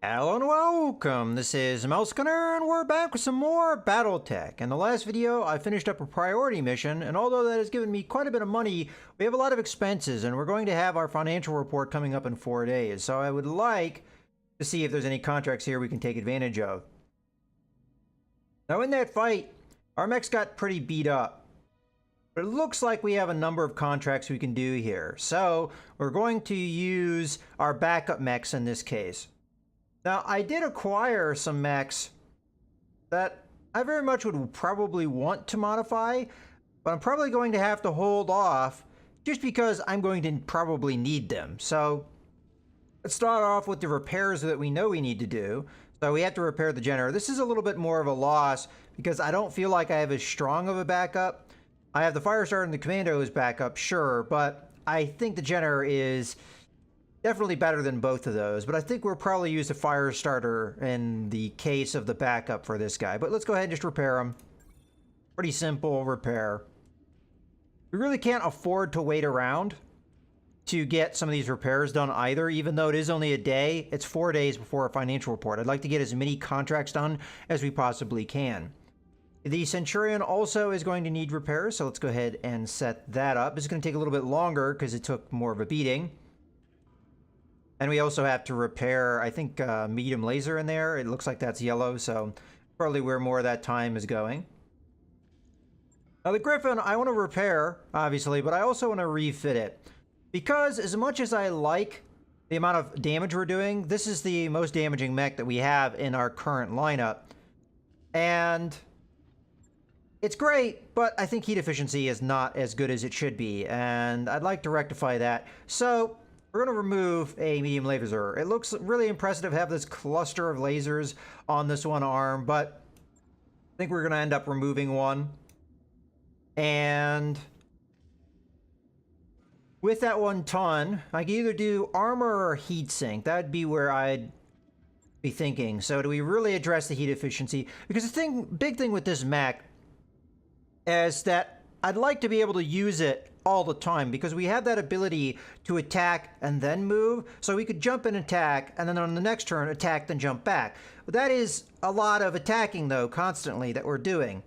Hello and welcome, this is Mercenary and we're back with some more BattleTech. In the last video, I finished up a priority mission, and although that has given me quite a bit of money, we have a lot of expenses, and we're going to have our financial report coming up in 4 days. So I would like to see if there's any contracts here we can take advantage of. Now in that fight, our mechs got pretty beat up, but it looks like we have a number of contracts we can do here. So we're going to use our backup mechs in this case. Now, I did acquire some mechs that I very much would probably want to modify, but I'm probably going to have to hold off just because I'm going to probably need them. So let's start off with the repairs that we know we need to do. So we have to repair the generator. This is a little bit more of a loss because I don't feel like I have as strong of a backup. I have the fire starter and the commando as backup, sure, but I think the generator is definitely better than both of those, but I think we'll probably use the fire starter in the case of the backup for this guy. But let's go ahead and just repair him. Pretty simple repair. We really can't afford to wait around to get some of these repairs done either, even though it is only a day. It's 4 days before our financial report. I'd like to get as many contracts done as we possibly can. The Centurion also is going to need repairs, so let's go ahead and set that up. It's going to take a little bit longer because it took more of a beating. And we also have to repair, I think, medium laser in there. It looks like that's yellow, so probably where more of that time is going. Now the Griffin, I want to repair, obviously, but I also want to refit it. Because as much as I like the amount of damage we're doing, this is the most damaging mech that we have in our current lineup. And it's great, but I think heat efficiency is not as good as it should be, and I'd like to rectify that. So we're going to remove a medium laser. It looks really impressive to have this cluster of lasers on this one arm, but I think we're going to end up removing one. And with that 1 ton, I can either do armor or heatsink. That would be where I'd be thinking. So do we really address the heat efficiency? Because the big thing with this mech is that I'd like to be able to use it all the time because we have that ability to attack and then move. So we could jump and attack, and then on the next turn attack then jump back. But that is a lot of attacking though constantly that we're doing.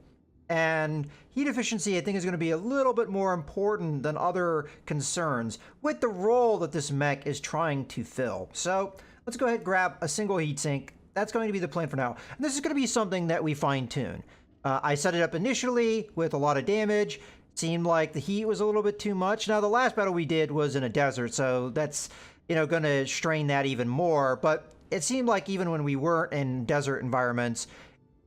And heat efficiency I think is going to be a little bit more important than other concerns with the role that this mech is trying to fill. So let's go ahead and grab a single heatsink. That's going to be the plan for now. And this is going to be something that we fine tune. I set it up initially with a lot of damage. Seemed like the heat was a little bit too much. Now, the last battle we did was in a desert, so that's, going to strain that even more. But it seemed like even when we weren't in desert environments,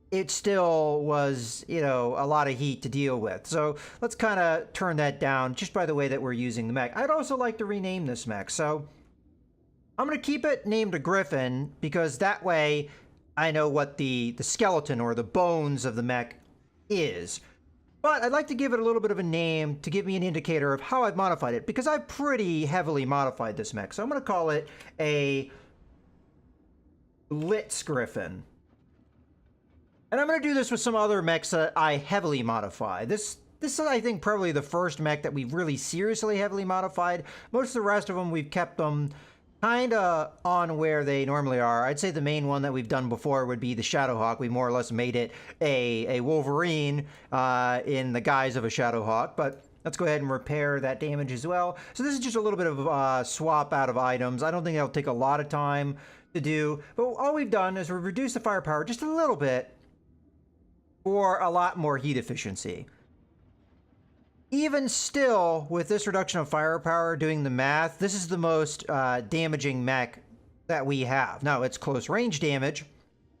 it still was, a lot of heat to deal with. So let's kind of turn that down just by the way that we're using the mech. I'd also like to rename this mech. So I'm going to keep it named a Griffin because that way I know what the skeleton or the bones of the mech is. But I'd like to give it a little bit of a name to give me an indicator of how I've modified it, because I've pretty heavily modified this mech. So I'm going to call it a Blitz Griffin. And I'm going to do this with some other mechs that I heavily modify. This is, I think, probably the first mech that we've really seriously heavily modified. Most of the rest of them, we've kept them kind of on where they normally are. I'd say the main one that we've done before would be the Shadowhawk. We more or less made it a Wolverine in the guise of a Shadowhawk, but let's go ahead and repair that damage as well. So this is just a little bit of swap out of items. I don't think that'll take a lot of time to do, but all we've done is we've reduced the firepower just a little bit for a lot more heat efficiency. Even still, with this reduction of firepower, doing the math, this is the most damaging mech that we have. Now, it's close range damage,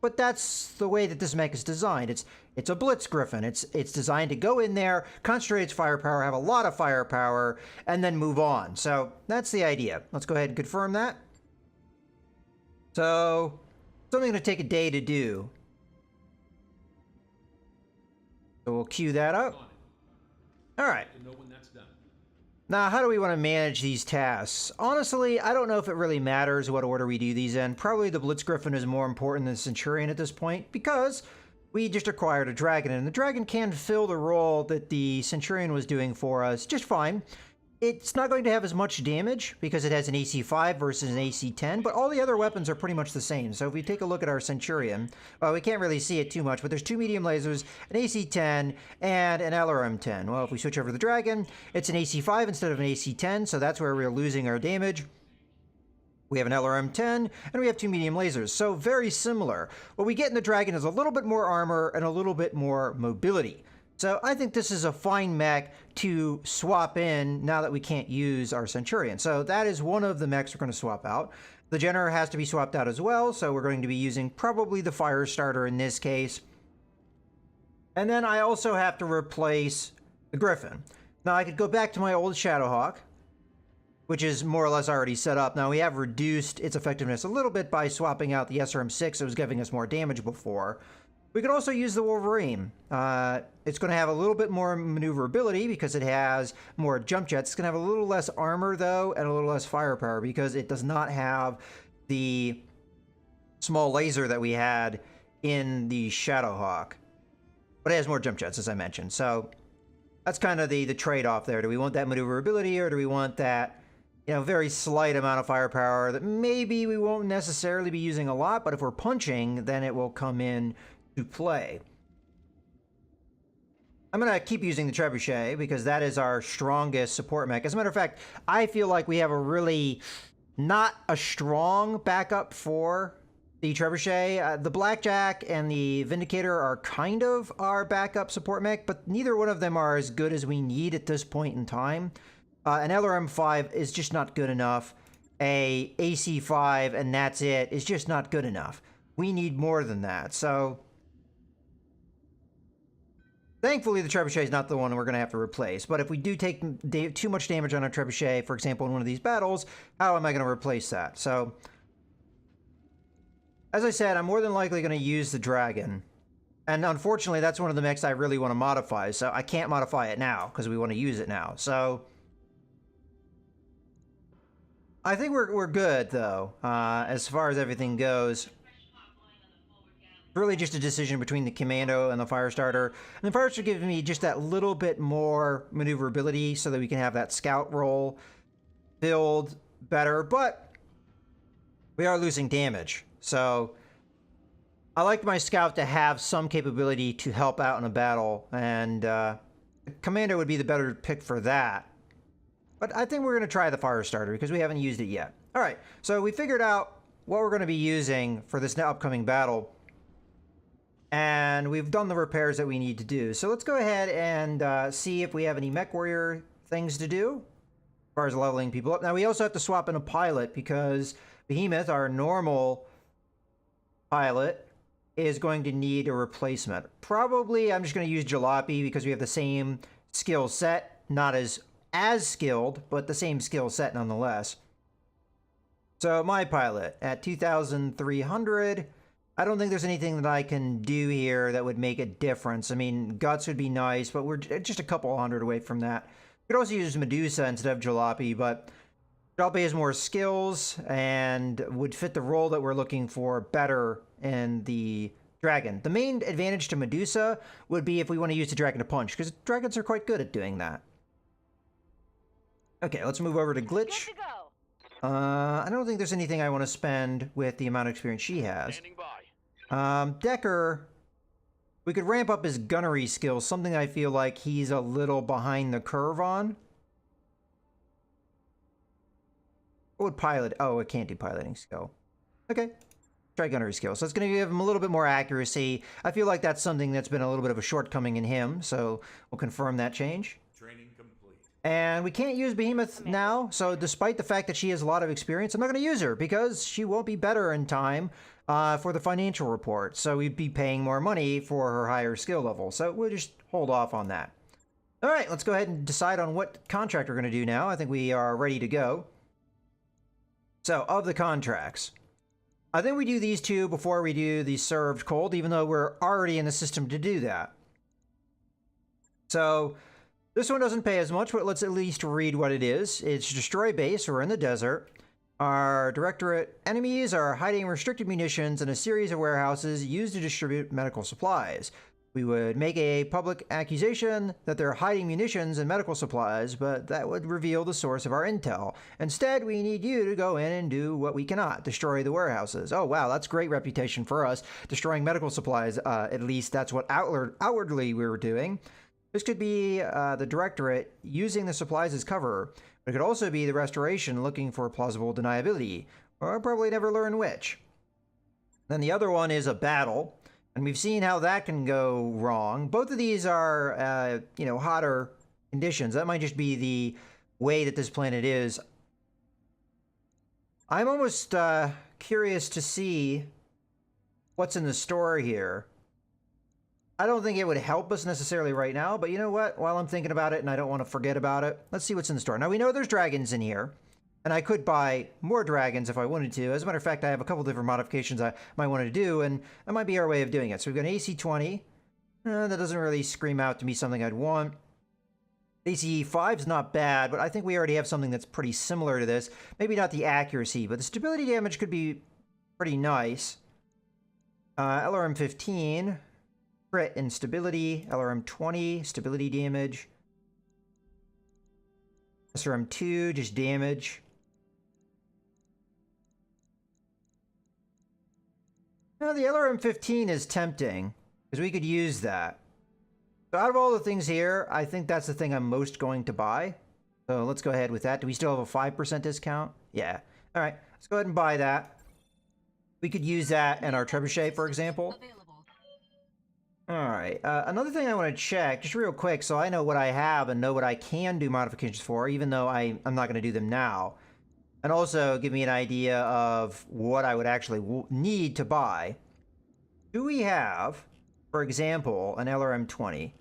but that's the way that this mech is designed. It's a Blitz Griffin. It's designed to go in there, concentrate its firepower, have a lot of firepower, and then move on. So that's the idea. Let's go ahead and confirm that. So it's only going to take a day to do. So we'll queue that up. All right. Now, how do we want to manage these tasks? Honestly, I don't know if it really matters what order we do these in. Probably the Blitz Griffin is more important than the Centurion at this point because we just acquired a dragon, and the dragon can fill the role that the Centurion was doing for us just fine. It's not going to have as much damage because it has an AC5 versus an AC10, but all the other weapons are pretty much the same. So if we take a look at our Centurion, well, we can't really see it too much, but there's 2 medium lasers, an AC10, and an LRM10. Well, if we switch over to the Dragon, it's an AC5 instead of an AC10, so that's where we're losing our damage. We have an LRM10, and we have 2 medium lasers, so very similar. What we get in the Dragon is a little bit more armor and a little bit more mobility. So I think this is a fine mech to swap in now that we can't use our Centurion. So that is one of the mechs we're going to swap out. The Generator has to be swapped out as well, so we're going to be using probably the Firestarter in this case. And then I also have to replace the Griffin. Now I could go back to my old Shadowhawk, which is more or less already set up. Now we have reduced its effectiveness a little bit by swapping out the SRM6 that was giving us more damage before. We could also use the Wolverine. It's going to have a little bit more maneuverability because it has more jump jets. It's going to have a little less armor, though, and a little less firepower because it does not have the small laser that we had in the Shadowhawk. But it has more jump jets, as I mentioned. So that's kind of the trade-off there. Do we want that maneuverability, or do we want that, you know, very slight amount of firepower that maybe we won't necessarily be using a lot, but if we're punching, then it will come in to play. I'm going to keep using the Trebuchet because that is our strongest support mech. As a matter of fact, I feel like we have a really not a strong backup for the Trebuchet. The Blackjack and the Vindicator are kind of our backup support mech, but neither one of them are as good as we need at this point in time. An LRM5 is just not good enough. A AC5 and that's it is just not good enough. We need more than that. So thankfully, the Trebuchet is not the one we're going to have to replace. But if we do take too much damage on our Trebuchet, for example, in one of these battles, how am I going to replace that? So, as I said, I'm more than likely going to use the Dragon. And unfortunately, that's one of the mechs I really want to modify. So I can't modify it now because we want to use it now. So I think we're good, though, as far as everything goes. Really just a decision between the Commando and the Firestarter. And the Firestarter gives me just that little bit more maneuverability so that we can have that scout role filled better. But we are losing damage. So I like my scout to have some capability to help out in a battle. And Commando would be the better pick for that. But I think we're going to try the Firestarter because we haven't used it yet. All right, so we figured out what we're going to be using for this upcoming battle. And we've done the repairs that we need to do. So let's go ahead and see if we have any Mech Warrior things to do as far as leveling people up. Now, we also have to swap in a pilot because Behemoth, our normal pilot, is going to need a replacement. Probably I'm just going to use Jalopy because we have the same skill set. Not as skilled, but the same skill set nonetheless. So my pilot at 2,300... I don't think there's anything that I can do here that would make a difference. I mean, Guts would be nice, but we're just a couple hundred away from that. We could also use Medusa instead of Jalopy, but Jalopy has more skills and would fit the role that we're looking for better in the Dragon. The main advantage to Medusa would be if we want to use the Dragon to punch, because Dragons are quite good at doing that. Okay, let's move over to Glitch. Good to go. I don't think there's anything I want to spend with the amount of experience she has. Standing by. Decker, we could ramp up his gunnery skills, something I feel like he's a little behind the curve on. What would pilot? Oh, it can't do piloting skill. Okay, try gunnery skill. So it's going to give him a little bit more accuracy. I feel like that's something that's been a little bit of a shortcoming in him, so we'll confirm that change. Training complete. And we can't use Behemoth now, so despite the fact that she has a lot of experience, I'm not going to use her because she won't be better in time for the financial report. So we'd be paying more money for her higher skill level. So we'll just hold off on that. All right, let's go ahead and decide on what contract we're going to do now. I think we are ready to go. So, of the contracts, I think we do these two before we do the served cold, even though we're already in the system to do that. So, this one doesn't pay as much, but let's at least read what it is. It's destroy base. We're in the desert. Our directorate enemies are hiding restricted munitions in a series of warehouses used to distribute medical supplies. We would make a public accusation that they're hiding munitions and medical supplies, but that would reveal the source of our intel. Instead, we need you to go in and do what we cannot, destroy the warehouses. Oh, wow, that's great reputation for us, destroying medical supplies. At least that's what outwardly we were doing. This could be the Directorate using the supplies as cover, but it could also be the Restoration looking for plausible deniability, or I'll probably never learn which. Then the other one is a battle. And we've seen how that can go wrong. Both of these are, hotter conditions. That might just be the way that this planet is. I'm almost curious to see what's in the store here. I don't think it would help us necessarily right now, but you know what? While I'm thinking about it and I don't want to forget about it, let's see what's in the store. Now, we know there's dragons in here. And I could buy more dragons if I wanted to. As a matter of fact, I have a couple different modifications I might want to do, and that might be our way of doing it. So we've got an AC-20. That doesn't really scream out to me something I'd want. AC-5's not bad, but I think we already have something that's pretty similar to this. Maybe not the accuracy, but the stability damage could be pretty nice. LRM-15, crit and stability. LRM-20, stability damage. SRM-2, just damage. Now, the LRM-15 is tempting, because we could use that. So out of all the things here, I think that's the thing I'm most going to buy. So let's go ahead with that. Do we still have a 5% discount? Yeah. All right, let's go ahead and buy that. We could use that in our trebuchet, for example. All right, another thing I want to check, just real quick, so I know what I have and know what I can do modifications for, even though I'm not going to do them now. And also give me an idea of what I would actually need to buy. Do we have, for example, an LRM-20?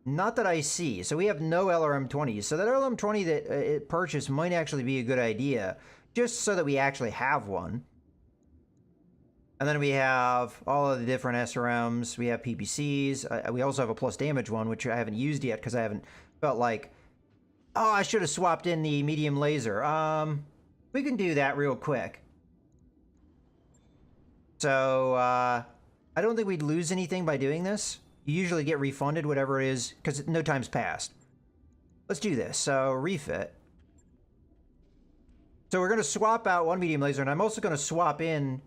Not that I see. So we have no LRM-20s. So that LRM-20 that it purchased might actually be a good idea, just so that we actually have one. And then we have all of the different SRMs. We have PPCs. We also have a plus damage one, which I haven't used yet because I haven't felt like, oh, I should have swapped in the medium laser. We can do that real quick. So, I don't think we'd lose anything by doing this. You usually get refunded whatever it is, because no time's passed. Let's do this. So, refit. So we're going to swap out one medium laser, and I'm also going to swap in...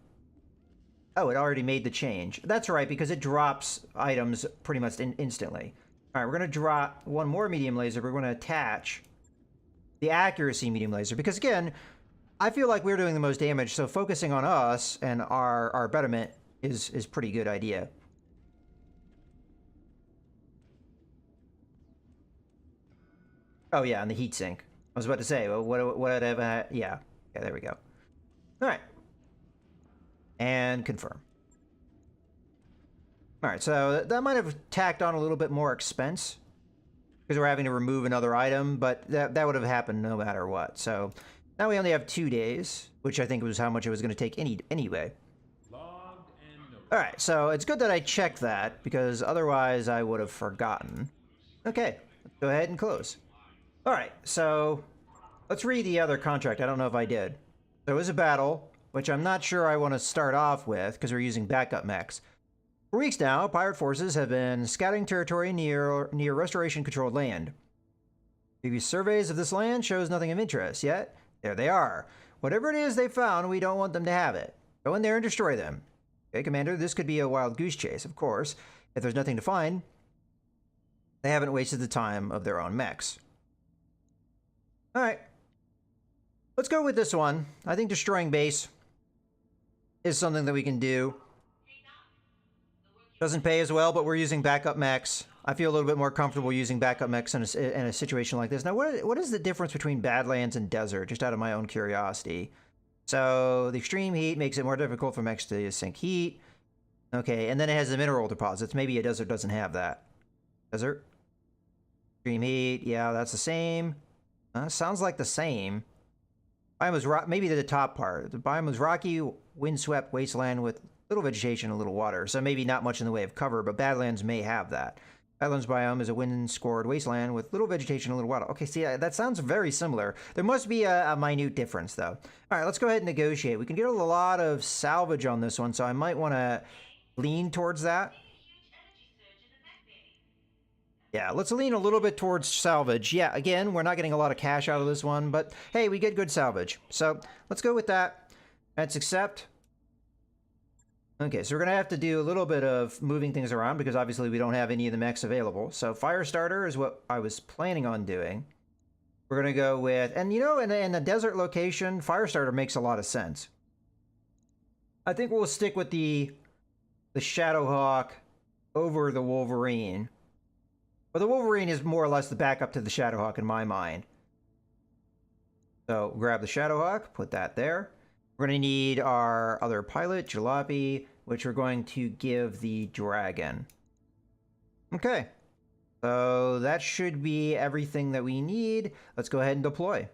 Oh, it already made the change. That's right, because it drops items pretty much instantly. All right, we're going to drop one more medium laser. We're going to attach the accuracy medium laser, because again, I feel like we're doing the most damage, so focusing on us and our betterment is pretty good idea. Oh yeah, and the heatsink. I was about to say, well, what have yeah, there we go. All right. And confirm. All right, so that might have tacked on a little bit more expense because we're having to remove another item, but that would have happened no matter what. So now we only have 2 days, which I think was how much it was going to take anyway. All right, so it's good that I checked that because otherwise I would have forgotten. Okay, let's go ahead and close. All right, so let's read the other contract. I don't know if I did. There was a battle, which I'm not sure I want to start off with because we're using backup mechs. For weeks now, pirate forces have been scouting territory near Restoration-controlled land. Previous surveys of this land shows nothing of interest, yet there they are. Whatever it is they found, we don't want them to have it. Go in there and destroy them. Okay, Commander, this could be a wild goose chase, of course. If there's nothing to find, they haven't wasted the time of their own mechs. All right. Let's go with this one. I think destroying base is something that we can do. Doesn't pay as well, but we're using backup mechs. I feel a little bit more comfortable using backup mechs in a situation like this. Now, what is the difference between Badlands and Desert, just out of my own curiosity? So, the extreme heat makes it more difficult for mechs to sink heat. Okay, and then it has the mineral deposits. Maybe a Desert doesn't have that. Desert? Extreme heat, yeah, that's the same. Sounds like the same. Biome was maybe the top part. The biome was rocky, windswept wasteland with little vegetation and little water, so maybe not much in the way of cover, but Badlands may have that. Badlands biome is a wind-scored wasteland with little vegetation and little water. Okay, see, that sounds very similar. There must be a minute difference, though. All right, let's go ahead and negotiate. We can get a lot of salvage on this one, so I might want to lean towards that. Yeah, let's lean a little bit towards salvage. Yeah, again, we're not getting a lot of cash out of this one, but hey, we get good salvage. So let's go with that. Let's accept. Okay, so we're going to have to do a little bit of moving things around because obviously we don't have any of the mechs available. So fire starter is what I was planning on doing. We're going to go with, and you know, in a desert location, fire starter makes a lot of sense. I think we'll stick with the Shadowhawk over the Wolverine. But the Wolverine is more or less the backup to the Shadowhawk in my mind. So grab the Shadowhawk, put that there. We're going to need our other pilot, Jalopy, which we're going to give the Dragon. Okay. So that should be everything that we need. Let's go ahead and deploy.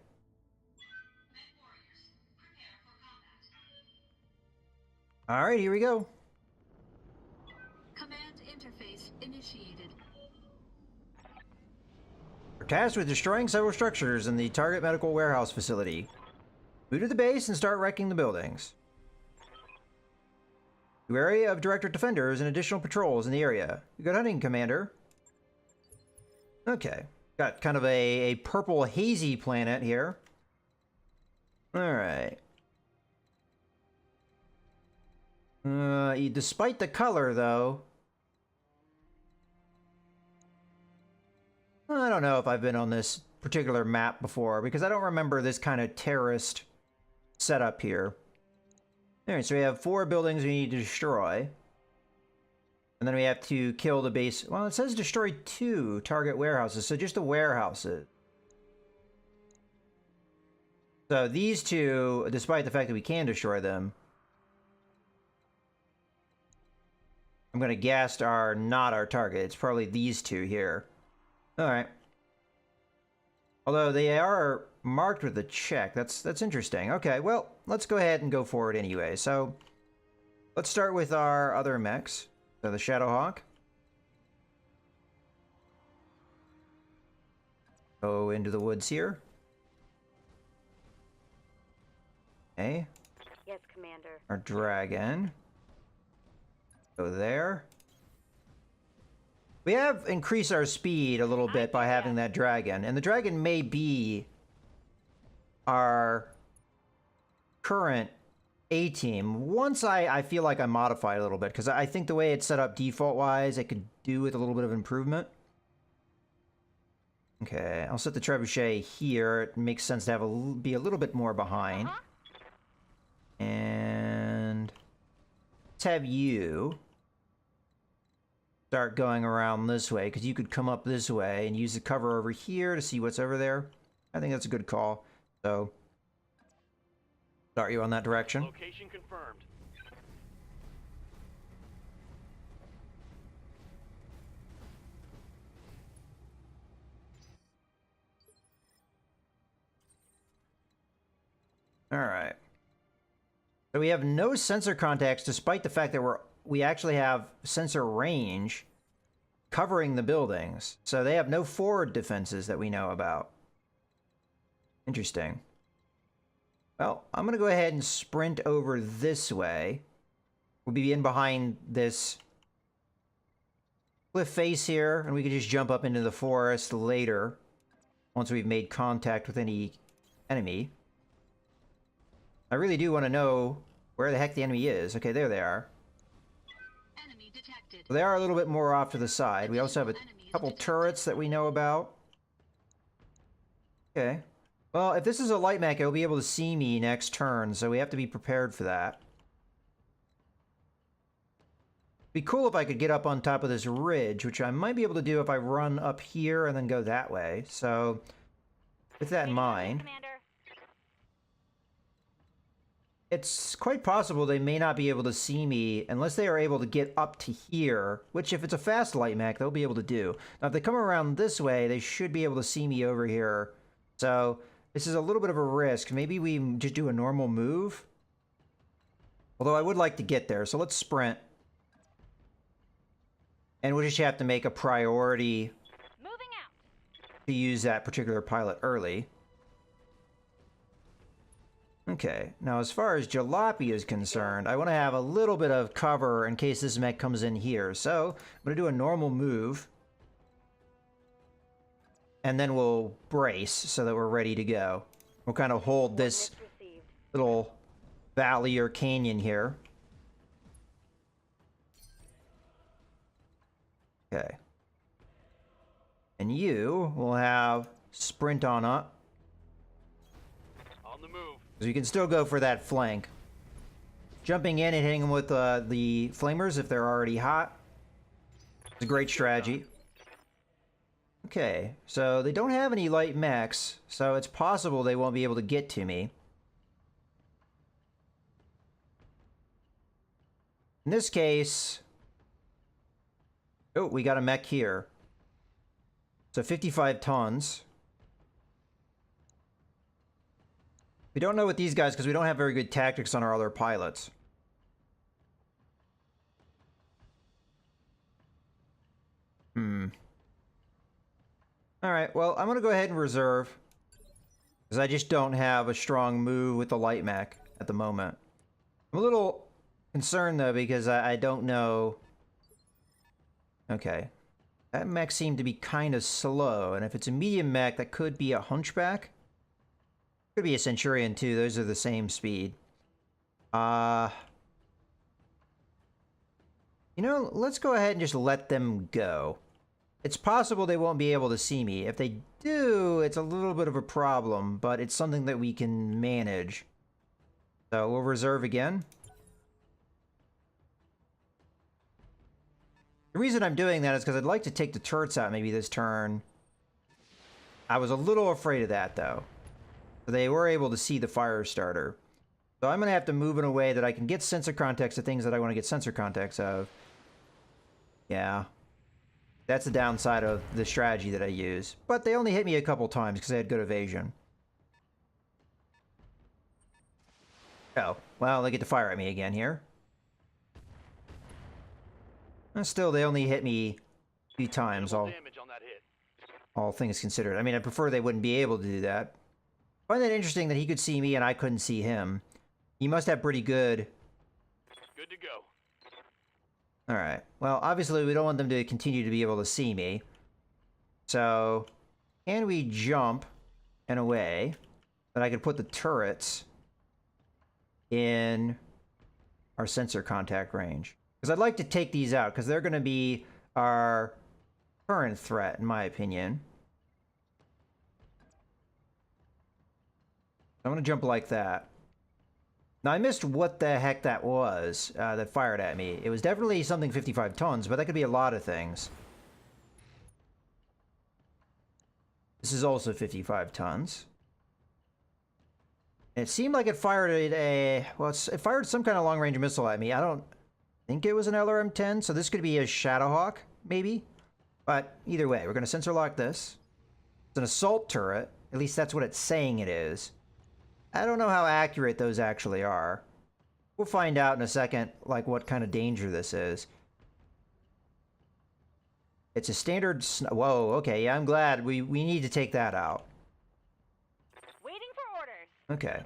All right, here we go. Command interface initiated. We're tasked with destroying several structures in the target medical warehouse facility. Move to the base and start wrecking the buildings. New area of Directorate Defenders and additional patrols in the area. Good hunting, Commander. Okay. Got kind of a purple hazy planet here. Alright. Despite the color, though, I don't know if I've been on this particular map before, because I don't remember this kind of terrorist setup here. Alright, so we have 4 buildings we need to destroy. And then we have to kill the base. Well, it says destroy 2 target warehouses, so just the warehouses. So these 2, despite the fact that we can destroy them, I'm going to guess are not our target. It's probably these 2 here. Alright. Although they are marked with a check. That's interesting. Okay, well, let's go ahead and go forward anyway. So, let's start with our other mechs. So the Shadowhawk. Go into the woods here. Okay. Yes, Commander. Our Dragon. Go there. We have increased our speed a little bit by having that Dragon, and the Dragon may be our current A-team. Once I feel like I modify it a little bit, because I think the way it's set up default-wise, it could do with a little bit of improvement. Okay, I'll set the Trebuchet here. It makes sense to have be a little bit more behind. And let's have you start going around this way, because you could come up this way and use the cover over here to see what's over there. I think that's a good call. So, start you on that direction. Location confirmed. All right. So we have no sensor contacts, despite the fact that we actually have sensor range covering the buildings. So they have no forward defenses that we know about. Interesting. Well, I'm going to go ahead and sprint over this way. We'll be in behind this cliff face here, and we can just jump up into the forest later once we've made contact with any enemy. I really do want to know where the heck the enemy is. Okay, there they are. Enemy detected. They are a little bit more off to the side. We also have a couple turrets that we know about. Okay. Well, if this is a light mech, it'll be able to see me next turn, so we have to be prepared for that. Be cool if I could get up on top of this ridge, which I might be able to do if I run up here and then go that way. So, with that in mind, it's quite possible they may not be able to see me unless they are able to get up to here, which if it's a fast light mech, they'll be able to do. Now, if they come around this way, they should be able to see me over here. So, this is a little bit of a risk. Maybe we just do a normal move. Although I would like to get there, so let's sprint. And we'll just have to make a priority to use that particular pilot early. Okay, now as far as Jalopy is concerned, I want to have a little bit of cover in case this mech comes in here. So, I'm going to do a normal move. and then we'll brace so that we're ready to go. We'll kind of hold this little valley or canyon here. Okay. And you will have sprint on up. On the move. So you can still go for that flank. Jumping in and hitting them with the flamers if they're already hot. It's a great strategy. Okay, so they don't have any light mechs, so it's possible they won't be able to get to me. In this case... Oh, we got a mech here. So 55 tons. We don't know what these guys, because we don't have very good tactics on our other pilots. Alright, well, I'm going to go ahead and reserve. Because I just don't have a strong move with the light mech at the moment. I'm a little concerned, though, because I don't know... Okay. That mech seemed to be kind of slow, and if it's a medium mech, that could be a hunchback. Could be a Centurion, too. Those are the same speed. You know, let's go ahead and just let them go. It's possible they won't be able to see me. If they do, it's a little bit of a problem, but it's something that we can manage. So we'll reserve again. The reason I'm doing that is because I'd like to take the turrets out maybe this turn. I was a little afraid of that, though. They were able to see the fire starter. So I'm going to have to move in a way that I can get sensor contacts to things that I want to get sensor contacts of. Yeah. That's the downside of the strategy that I use. But they only hit me a couple times because they had good evasion. Oh, well, they get to fire at me again here. And still, they only hit me a few times, all things considered. I mean, I prefer they wouldn't be able to do that. I find that interesting that he could see me and I couldn't see him. He must have pretty good... Good to go. Alright. Well, obviously we don't want them to continue to be able to see me. So, can we jump in a way that I could put the turrets in our sensor contact range? Because I'd like to take these out, because they're going to be our current threat, in my opinion. I'm going to jump like that. Now, I missed what the heck that was that fired at me. It was definitely something 55 tons, but that could be a lot of things. This is also 55 tons. It seemed like it fired well, it fired some kind of long-range missile at me. I don't think it was an LRM-10, so this could be a Shadowhawk, maybe. But either way, we're going to sensor lock this. It's an assault turret. At least that's what it's saying it is. I don't know how accurate those actually are. We'll find out in a second, like, what kind of danger this is. It's a standard... Whoa, okay, yeah, I'm glad. We need to take that out. Waiting for orders. Okay.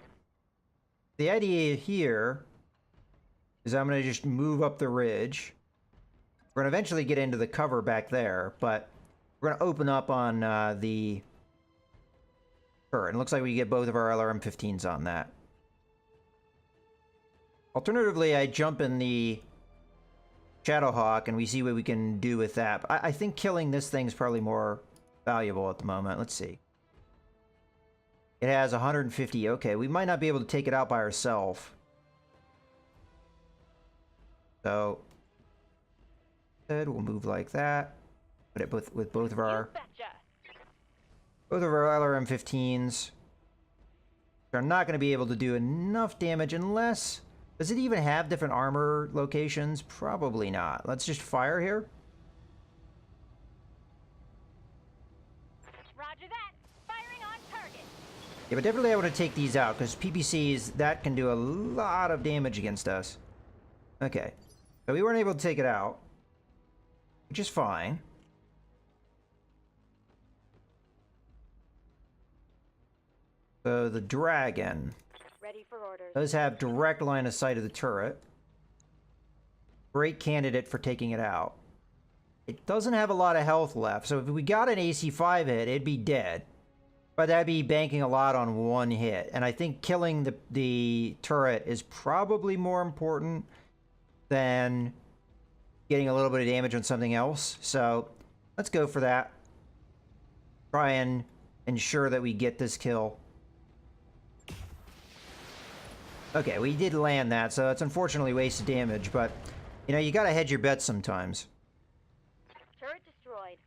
The idea here is I'm going to just move up the ridge. We're going to eventually get into the cover back there, but we're going to open up on the... turret. It looks like we get both of our LRM-15s on that. Alternatively, I jump in the Shadowhawk and we see what we can do with that. But I think killing this thing's probably more valuable at the moment. Let's see. It has 150. Okay, we might not be able to take it out by ourselves. So, instead, we'll move like that. Put it with both of our... Both of our LRM-15s are not going to be able to do enough damage unless... Does it even have different armor locations? Probably not. Let's just fire here. Roger that. Firing on target. Yeah, but definitely I want to take these out because PPCs, that can do a lot of damage against us. Okay. So we weren't able to take it out, which is fine. So the dragon Ready for orders. does have direct line of sight of the turret. Great candidate for taking it out. it doesn't have a lot of health left. So if we got an AC-5 hit, it'd be dead. But that'd be banking a lot on one hit. And I think killing the turret is probably more important than getting a little bit of damage on something else. So let's go for that. Try and ensure that we get this kill. Okay, we did land that, so it's unfortunately wasted damage, but, you know, you gotta hedge your bets sometimes. Turret destroyed.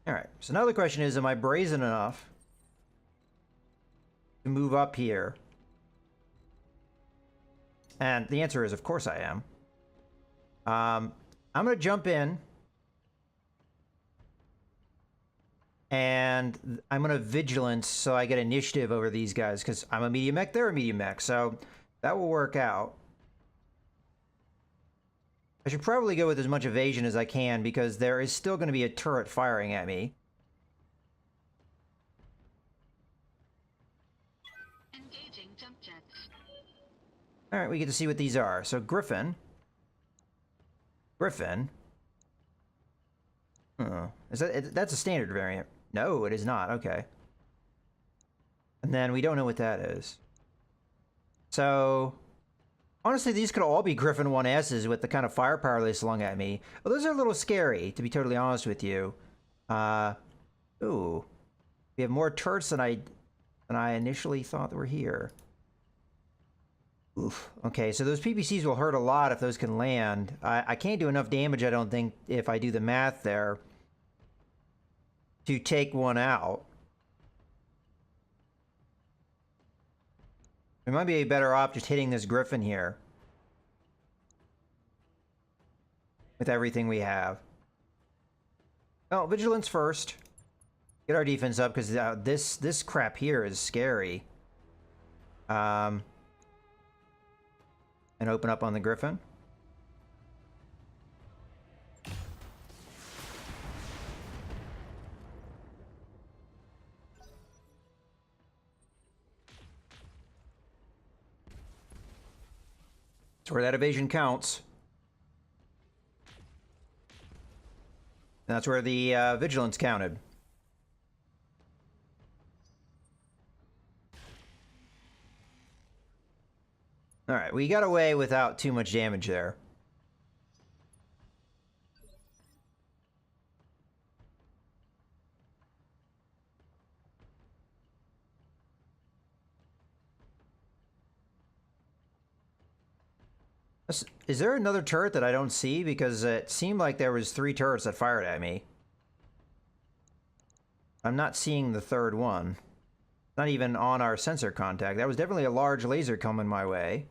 Alright, so now the question is, am I brazen enough to move up here? And the answer is, of course I am. I'm gonna jump in. And I'm going to vigilance so I get initiative over these guys, because I'm a medium mech, they're a medium mech, so that will work out. I should probably go with as much evasion as I can, because there is still going to be a turret firing at me. Engaging jump jets. Alright, we get to see what these are. So Griffin. Is that's a standard variant? No, it is not. Okay. And then we don't know what that is. So, honestly, these could all be Griffin 1S's with the kind of firepower they slung at me. Well, those are a little scary, to be totally honest with you. Ooh. We have more turrets than I initially thought were here. Oof. Okay, so those PPCs will hurt a lot if those can land. I can't do enough damage, I don't think, if I do the math there, to take one out. We might be better off just hitting this Griffin here. With everything we have. Oh, vigilance first. Get our defense up, because this crap here is scary. And open up on the Griffin. That's where that evasion counts. And that's where the vigilance counted. Alright, we got away without too much damage there. Is there another turret that I don't see? Because it seemed like there was 3 turrets that fired at me. I'm not seeing the third one. Not even on our sensor contact. That was definitely a large laser coming my way.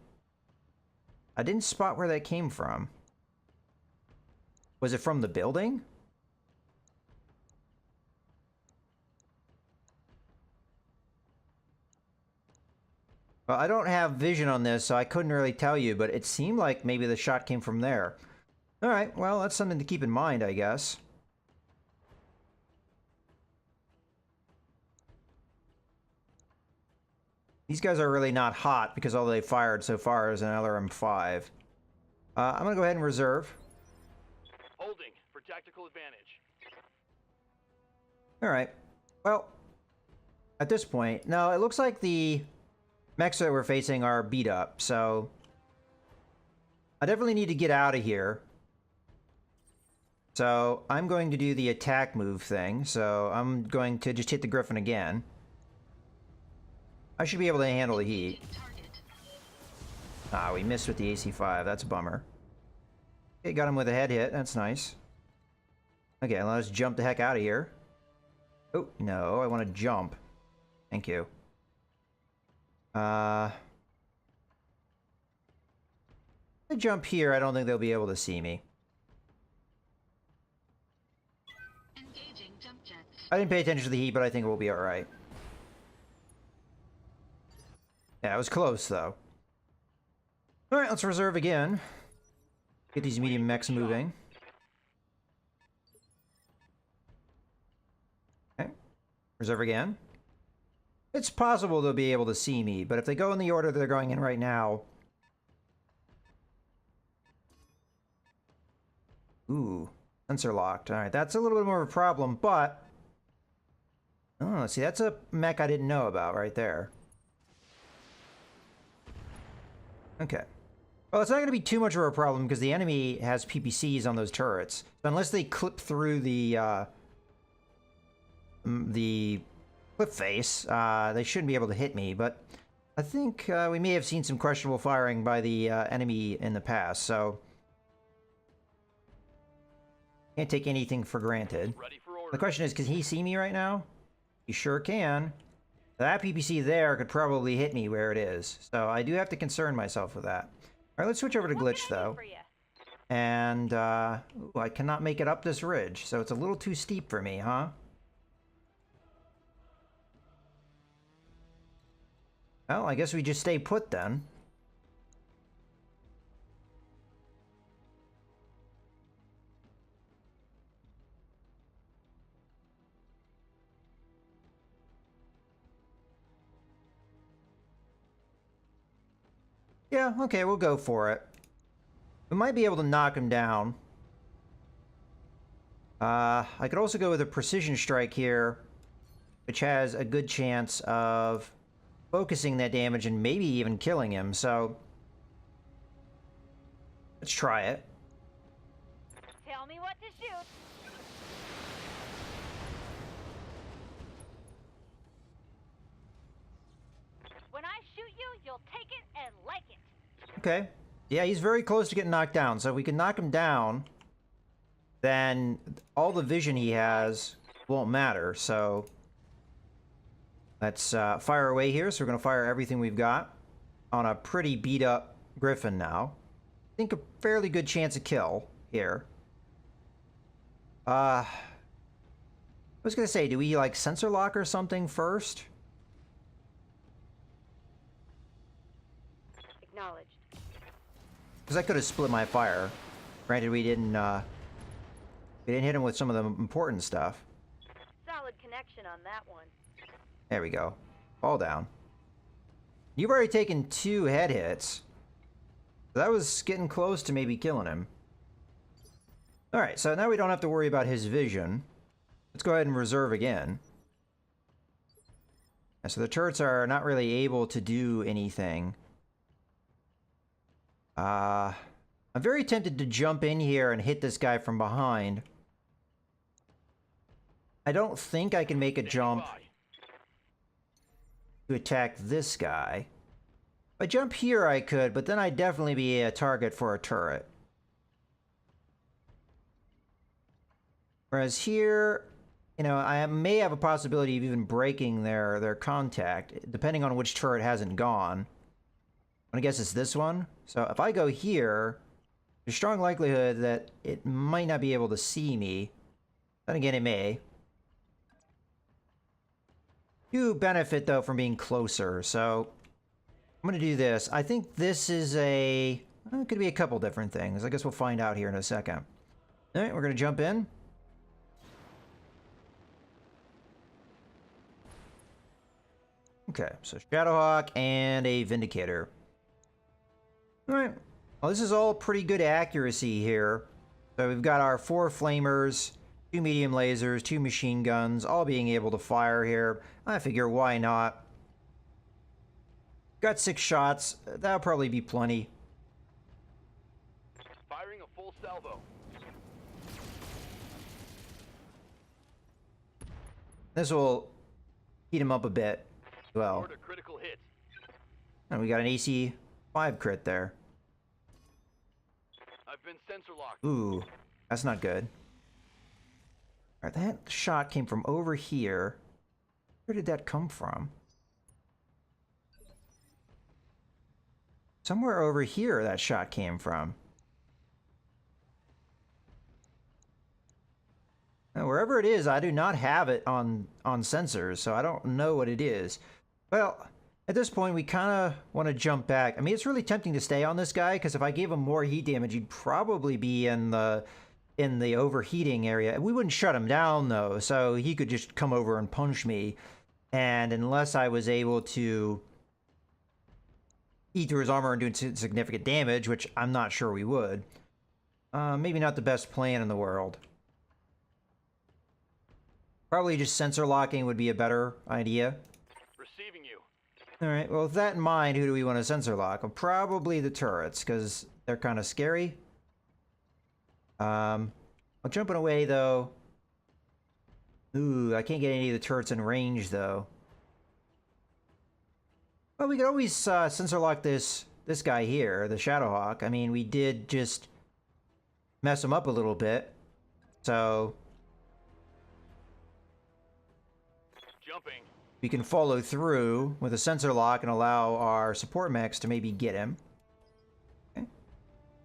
I didn't spot where that came from. Was it from the building? Well, I don't have vision on this, so I couldn't really tell you, but it seemed like maybe the shot came from there. Alright, well, that's something to keep in mind, I guess. These guys are really not hot, because all they fired so far is an LRM-5. I'm gonna go ahead and reserve. Holding for tactical advantage. Alright. Well, at this point, no, it looks like the mechs that we're facing are beat up, so I definitely need to get out of here. So I'm going to do the attack move thing, so I'm going to just hit the Griffin again. I should be able to handle the heat. Target. Ah, we missed with the AC-5, that's a bummer. Okay, got him with a head hit, that's nice. Okay, let's jump the heck out of here. Oh, no, I want to jump. Thank you. If I jump here, I don't think they'll be able to see me. Engaging jump jets. I didn't pay attention to the heat, but I think we'll be alright. Yeah, it was close, though. Alright, let's reserve again. Get these medium mechs moving. Okay. Reserve again. It's possible they'll be able to see me, but if they go in the order they're going in right now, Ooh, sensor locked. All right, that's a little bit more of a problem, but... Oh, see, that's a mech I didn't know about right there. Okay. Well, it's not going to be too much of a problem because the enemy has PPCs on those turrets. So unless they clip through the cliff face, they shouldn't be able to hit me. But I think we may have seen some questionable firing by the enemy in the past, so can't take anything for granted. Ready for order. The question is, can he see me right now? He sure can. That PPC there could probably hit me where it is, so I do have to concern myself with that. All right, let's switch over to glitch though. And ooh, I cannot make it up this ridge, so it's a little too steep for me, huh? Well, I guess we just stay put then. Yeah, okay, we'll go for it. We might be able to knock him down. I could also go with a precision strike here, which has a good chance of focusing that damage and maybe even killing him, so let's try it. Tell me what to shoot. When I shoot you, you'll take it and like it. Okay. Yeah, he's very close to getting knocked down, so if we can knock him down, then all the vision he has won't matter, so let's fire away here. So we're going to fire everything we've got on a pretty beat-up Griffin now. I think a fairly good chance of kill here. I was going to say, do we, like, sensor lock or something first? Acknowledged. Because I could have split my fire. Granted, we didn't hit him with some of the important stuff. Solid connection on that one. There we go. Fall down. You've already taken 2 head hits. That was getting close to maybe killing him. Alright, so now we don't have to worry about his vision. Let's go ahead and reserve again. And so the turrets are not really able to do anything. I'm very tempted to jump in here and hit this guy from behind. I don't think I can make a jump to attack this guy. If I jump here, I could, but then I'd definitely be a target for a turret. Whereas here, you know, I may have a possibility of even breaking their contact, depending on which turret hasn't gone. I guess it's this one. So if I go here, there's a strong likelihood that it might not be able to see me. Then again, it may. You benefit, though, from being closer, so I'm going to do this. I think this is a... Well, it could be a couple different things. I guess we'll find out here in a second. All right, we're going to jump in. Okay, so Shadowhawk and a Vindicator. Alright, well this is all pretty good accuracy here. So we've got our 4 flamers, 2 medium lasers, 2 machine guns, all being able to fire here. I figure why not. Got 6 shots, that'll probably be plenty. Firing a full salvo. This will heat him up a bit as well. Order critical hit. And we got an AC 5 crit there. I've been sensor locked. Ooh, that's not good. Alright, that shot came from over here. Where did that come from? Somewhere over here that shot came from. Now, wherever it is, I do not have it on sensors, so I don't know what it is. Well, at this point, we kind of want to jump back. I mean, it's really tempting to stay on this guy, because if I gave him more heat damage, he'd probably be in the overheating area. We wouldn't shut him down, though, so he could just come over and punch me. And unless I was able to eat through his armor and do significant damage, which I'm not sure we would, Maybe not the best plan in the world. Probably just sensor locking would be a better idea. Receiving you. Alright, well with that in mind, who do we want to sensor lock? Well, probably the turrets, because they're kind of scary. I'm jumping away though. Ooh, I can't get any of the turrets in range though. Well, we could always sensor lock this guy here, the Shadowhawk. I mean, we did just mess him up a little bit. So Jumping. we can follow through with a sensor lock and allow our support mechs to maybe get him. Okay.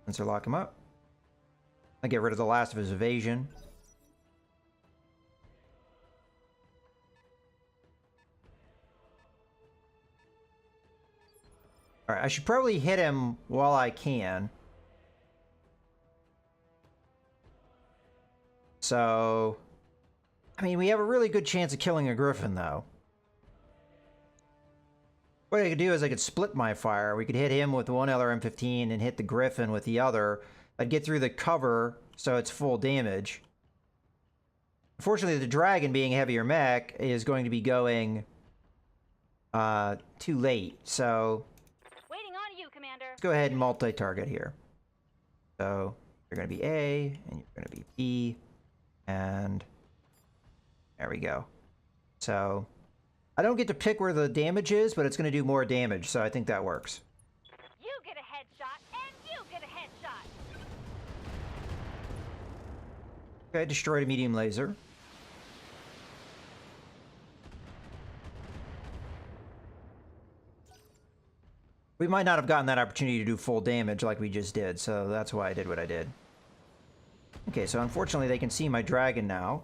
Sensor lock him up. I get rid of the last of his evasion. Alright, I should probably hit him while I can. So, I mean, we have a really good chance of killing a Griffin, though. What I could do is I could split my fire. We could hit him with one LRM-15 and hit the Griffin with the other. I'd get through the cover, so it's full damage. Unfortunately, the Dragon, being a heavier mech, is going to be going too late, so Waiting on you, Commander. let's go ahead and multi-target here. So, you're going to be A, and you're going to be B, and there we go. So, I don't get to pick where the damage is, but it's going to do more damage, so I think that works. You get a headshot, and you get a headshot. Okay, destroyed a medium laser. We might not have gotten that opportunity to do full damage like we just did, so that's why I did what I did. Okay, so unfortunately they can see my dragon now.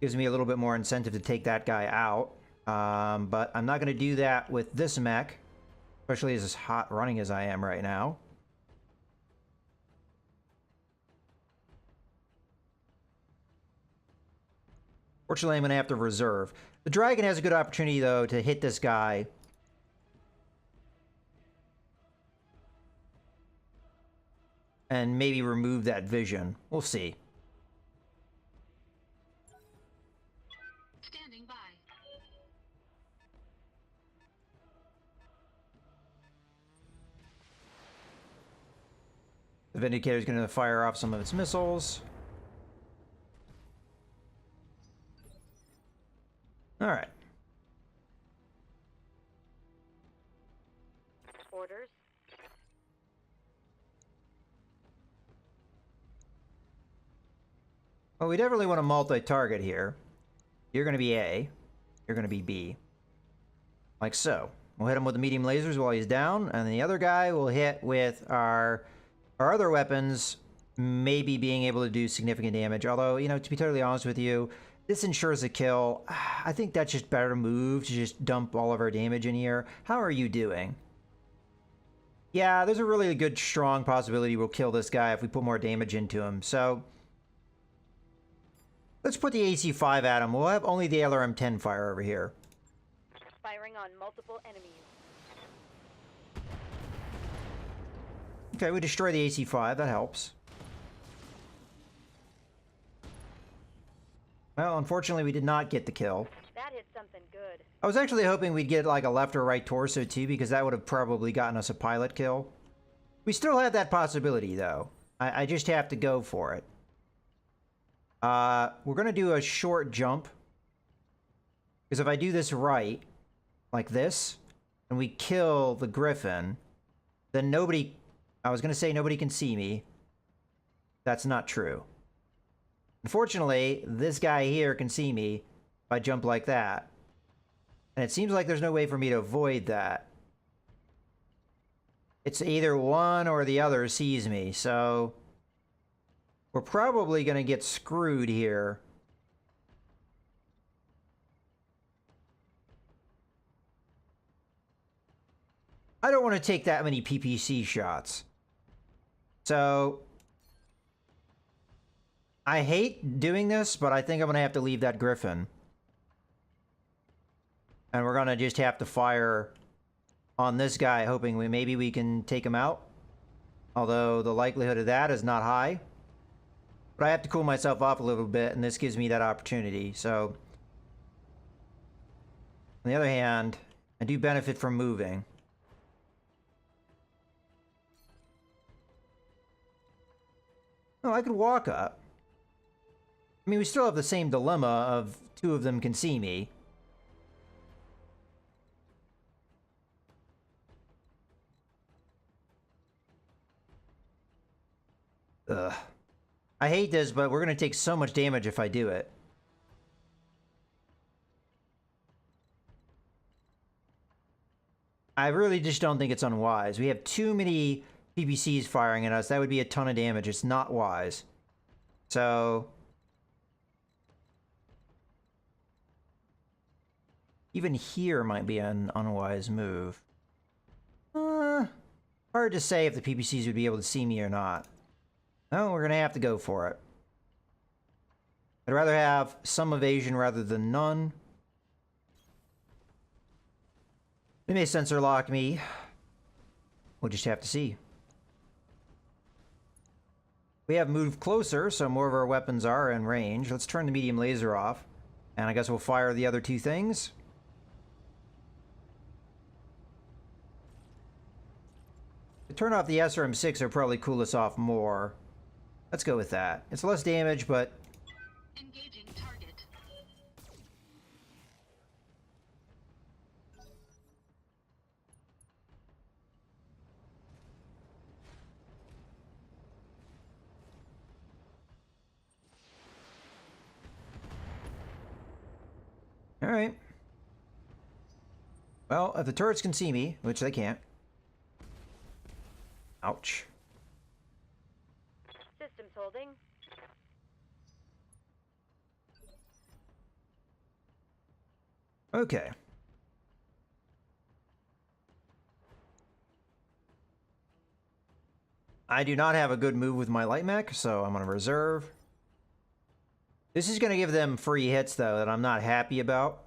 Gives me a little bit more incentive to take that guy out. But I'm not going to do that with this mech, especially as hot running as I am right now. Fortunately, I'm going to have to reserve. The dragon has a good opportunity, though, to hit this guy. And maybe remove that vision. We'll see. Standing by. The Vindicator is going to fire off some of its missiles. All right. Orders. Well, we definitely want to multi-target here. You're going to be A. You're going to be B. Like so. We'll hit him with the medium lasers while he's down, and the other guy will hit with our other weapons, maybe being able to do significant damage. Although, you know, to be totally honest with you, this ensures a kill. I think that's just better move to just dump all of our damage in here. How are you doing? Yeah, there's a really good, strong possibility we'll kill this guy if we put more damage into him. So let's put the AC-5 at him. We'll have only the LRM-10 fire over here. Firing on multiple enemies. Okay, we destroy the AC-5. That helps. Well, unfortunately, we did not get the kill. That hit something good. I was actually hoping we'd get like a left or right torso too, because that would have probably gotten us a pilot kill. We still have that possibility, though. I just have to go for it. We're going to do a short jump. Because if I do this right, like this, and we kill the Griffin, then nobody... I was going to say nobody can see me. That's not true. Unfortunately, this guy here can see me if I jump like that. And it seems like there's no way for me to avoid that. It's either one or the other sees me, so... we're probably going to get screwed here. I don't want to take that many PPC shots. So... I hate doing this, but I think I'm going to have to leave that Griffin. And we're going to just have to fire on this guy, hoping maybe we can take him out. Although the likelihood of that is not high. But I have to cool myself off a little bit, and this gives me that opportunity. So, on the other hand, I do benefit from moving. Oh, I could walk up. I mean, we still have the same dilemma of two of them can see me. Ugh. I hate this, but we're going to take so much damage if I do it. I really just don't think it's unwise. We have too many PPCs firing at us. That would be a ton of damage. It's not wise. So... even here might be an unwise move. Hard to say if the PPCs would be able to see me or not. Oh, we're going to have to go for it. I'd rather have some evasion rather than none. They may sensor lock me. We'll just have to see. We have moved closer, so more of our weapons are in range. Let's turn the medium laser off. And I guess we'll fire the other two things. To turn off the SRM-6 will probably cool us off more. Let's go with that. It's less damage, but... Engaging target. Alright. Well, if the turrets can see me, which they can't. Ouch. Systems holding. Okay. I do not have a good move with my light mech, so I'm going to reserve. This is going to give them free hits, though, that I'm not happy about.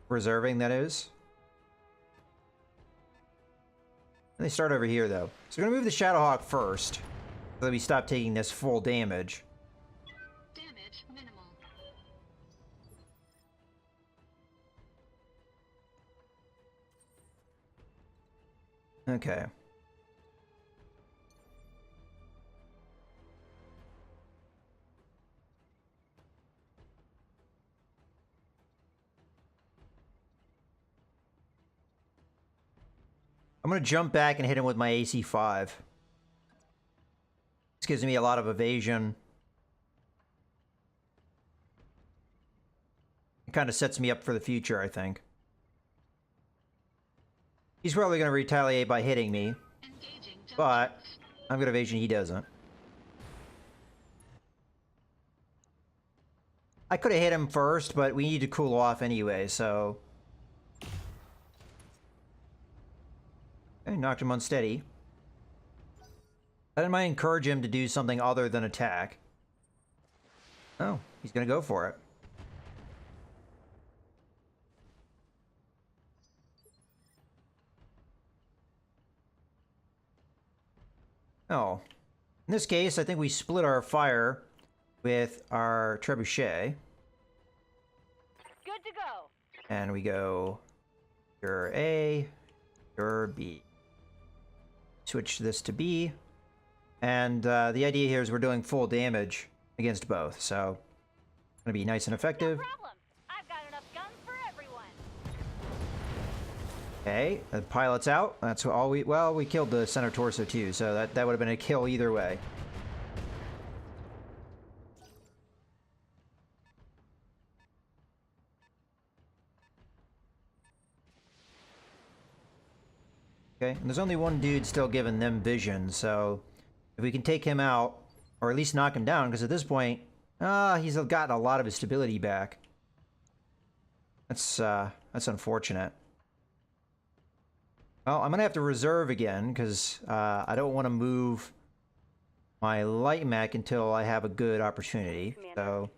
Reserving, that is. They start over here, though. So we're going to move the Shadowhawk first, so that we stop taking this full damage. Damage minimal. Okay. I'm going to jump back and hit him with my AC-5. This gives me a lot of evasion. It kind of sets me up for the future, I think. He's probably going to retaliate by hitting me, Engaging jump but jets. I'm good evasion, he doesn't. I could have hit him first, but we need to cool off anyway, so... Okay, knocked him unsteady. I might encourage him to do something other than attack. Oh, he's gonna go for it. Oh. In this case, I think we split our fire with our trebuchet. Good to go. And we go... your A, your B. Switch this to B. And the idea here is we're doing full damage against both, so... gonna be nice and No effective. problem. I've got enough guns for everyone. Okay, the pilot's out. That's all we... well, we killed the center torso too, so that would have been a kill either way. Okay, and there's only one dude still giving them vision, so... if we can take him out, or at least knock him down, because at this point... he's gotten a lot of his stability back. That's unfortunate. Well, I'm gonna have to reserve again, because I don't want to move my light mech until I have a good opportunity, so...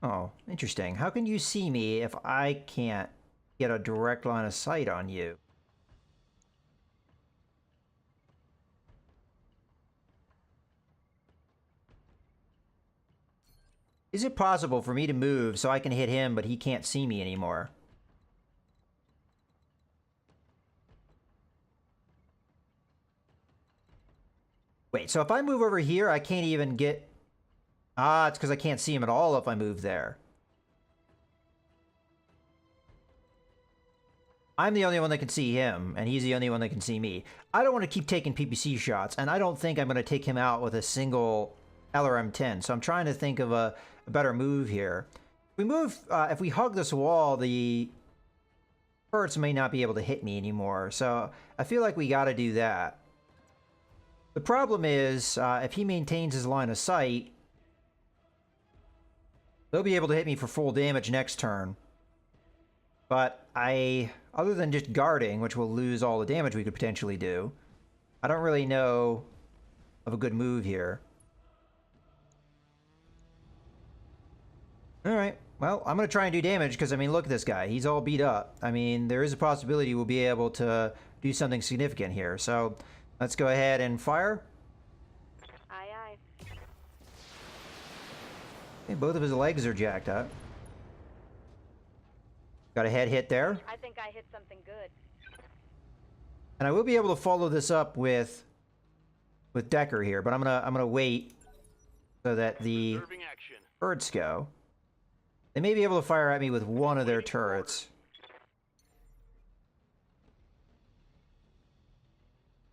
oh, interesting. How can you see me if I can't get a direct line of sight on you? Is it possible for me to move so I can hit him, but he can't see me anymore? Wait, so if I move over here, I can't even get... Ah, it's because I can't see him at all if I move there. I'm the only one that can see him, and he's the only one that can see me. I don't want to keep taking PPC shots, and I don't think I'm going to take him out with a single LRM-10, so I'm trying to think of a better move here. If we hug this wall, the turrets may not be able to hit me anymore, so I feel like we got to do that. The problem is, if he maintains his line of sight, they'll be able to hit me for full damage next turn. But other than just guarding, which will lose all the damage we could potentially do, I don't really know of a good move here. Alright, well, I'm going to try and do damage because, I mean, look at this guy. He's all beat up. I mean, there is a possibility we'll be able to do something significant here. So, let's go ahead and fire. Aye, aye. Okay, both of his legs are jacked up. Got a head hit there. I think I hit something good. And I will be able to follow this up with Decker here, but I'm gonna wait so that the Observing action. birds go. They may be able to fire at me with one of their turrets.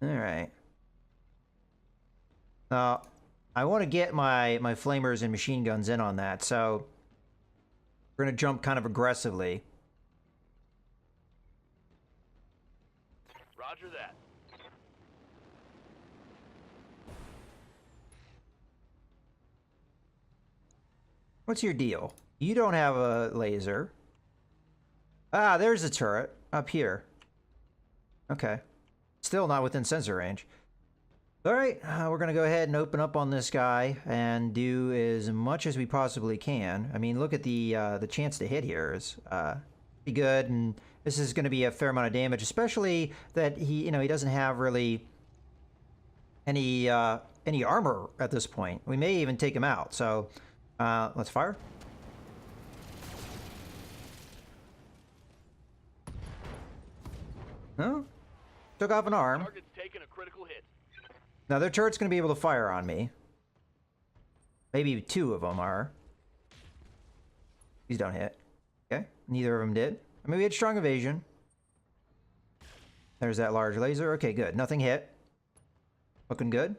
Alright. Now, I want to get my flamers and machine guns in on that, so we're going to jump kind of aggressively. Roger that. What's your deal? You don't have a laser. Ah, there's a turret up here. Okay. Still not within sensor range. All right, we're going to go ahead and open up on this guy and do as much as we possibly can. I mean, look at the chance to hit here is pretty good, and this is going to be a fair amount of damage, especially that he doesn't have really any armor at this point. We may even take him out. So let's fire. No, took off an arm. Target's taken a critical hit. Now, their turret's going to be able to fire on me. Maybe two of them are. These don't hit. Okay, neither of them did. I mean, we had strong evasion. There's that large laser. Okay, good. Nothing hit. Looking good.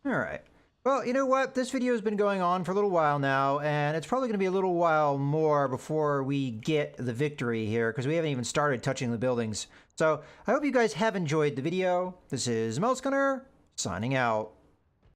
All right. Well, you know what? This video has been going on for a little while now, and it's probably going to be a little while more before we get the victory here, because we haven't even started touching the buildings. So, I hope you guys have enjoyed the video. This is Mercenary, signing out.